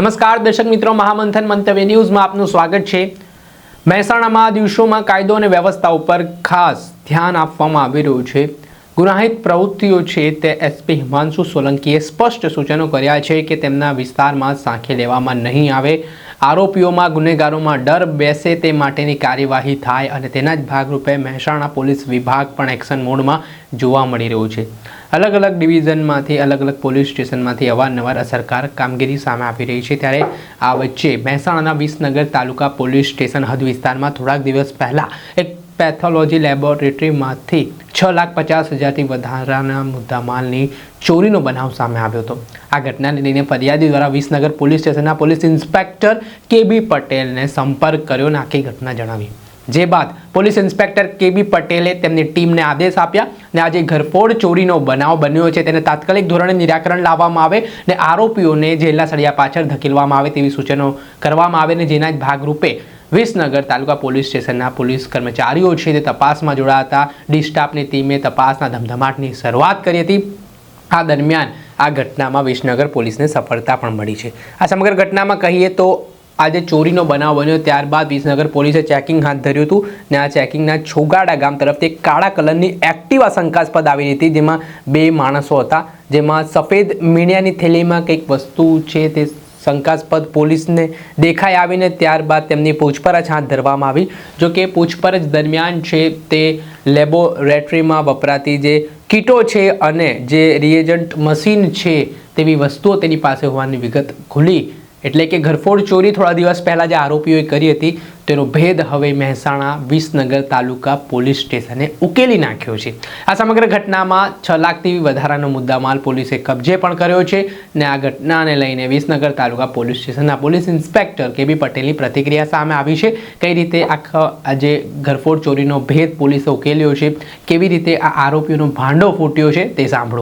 નમસ્કાર દર્શક મિત્રો, મહામંથન મંતવ્ય ન્યૂઝમાં આપનું સ્વાગત છે। મહેસાણામાં આ દિવસોમાં કાયદો અને વ્યવસ્થા ઉપર ખાસ ધ્યાન આપવામાં આવી રહ્યું છે। ગુનાહિત પ્રવૃત્તિઓ છે તે એસપી હિમાંશુ સોલંકીએ સ્પષ્ટ સૂચનો કર્યા છે કે તેમના વિસ્તારમાં સાંખી લેવામાં નહીં આવે। આરોપીઓમાં ગુનેગારોમાં ડર બેસે તે માટેની કાર્યવાહી થાય અને તેના જ ભાગરૂપે મહેસાણા પોલીસ વિભાગ પણ એક્શન મોડમાં જોવા મળી રહ્યું છે। अलग अलग डिविजन में अलग अलग पोलीस स्टेशन में अवारनवार असरकारक कामगीरी सामे आवी रही है। त्यारे आ वच्चे महेसाणाना विसनगर तालुका पोलीस स्टेशन हद विस्तार में थोड़ाक दिवस पहला एक पैथोलॉजी लेबोरेटरी में 6,50,000 थी वधाराना मुद्दामालनी चोरीनो बनाव सामे आव्यो हतो। आ घटनाने लईने फरियादी द्वारा विसनगर पोलीस स्टेशनना पोलीस इंस्पेक्टर के.बी. पटेलने संपर्क कर्यो ने आखी घटना जणावी। जे बाद पोलीस इंस्पेक्टर के.बी. पटेले तेमनी टीमने आदेश आप्या ने आज घरफोड़ चोरीनो बनाव बन्यो छे तेने तात्कालिक धोरणे निराकरण लाववामां आवे ने आरोपीओने जेलना सळिया पाछळ धकेलवामां आवे तेवी सूचनो करवामां आवे ने जेना ज भागरूपे विसनगर तालुका पोलीस स्टेशनना पोलीस कर्मचारीओ छे ते तपासमां जोडाया हता। डी स्टाफनी टीमे तपासना धमधमाटनी शरूआत करी हती। आ दरमियान आ घटनामां विसनगर पोलीसने सफलता पण मळी छे। आ समग्र घटनामां कहीए तो आज चोरीनो बनाव बन्यो त्यारबाद विसनगर पोलीसे चेकिंग हाथ धर्युं हतुं ने आ चेकिंगना छोगाड़ा गाम तरफथी एक काळा कलरनी एक्टिवा शंकास्पद आवी हती जेमां 2 माणसो हता। जेमां सफेद मीणियानी थैलीमां कंईक वस्तु छे ते शंकास्पद पुलिस ने देखाई आवीने त्यारबाद तेमनी पूछपरछ हाथ धरवामां आवी। जो कि पूछपरछ दरमियान छे ते लेबोरेटरी में वपराती जे किटो छे अने जे रिएजंट मशीन छे तेवी वस्तुओ तेनी पासे होवानी विगत खुली। एटले के घरफोड़ चोरी थोड़ा दिवस पहला जे आरोपीओए करी हती तेनो भेद हवे महेसाणा विसनगर तालुका पोलीस स्टेशने उकेली नाख्यो छे। आ समग्र घटनामां 6 लाखथी વધારાનો मुद्दामाल पोलीसे कब्जे पण कर्यो छे ने आ घटनाने लईने विसनगर तालुका पोलीस स्टेशनना पोलीस इंस्पेक्टर के.बी. पटेलनी प्रतिक्रिया सामे आवी छे। कई रीते आखा जे घरफोड़ चोरीनो भेद पोलीसे उकेल्यो छे, केवी रीते आ आरोपीओनो भांडो फूट्यो छे ते सांभळो।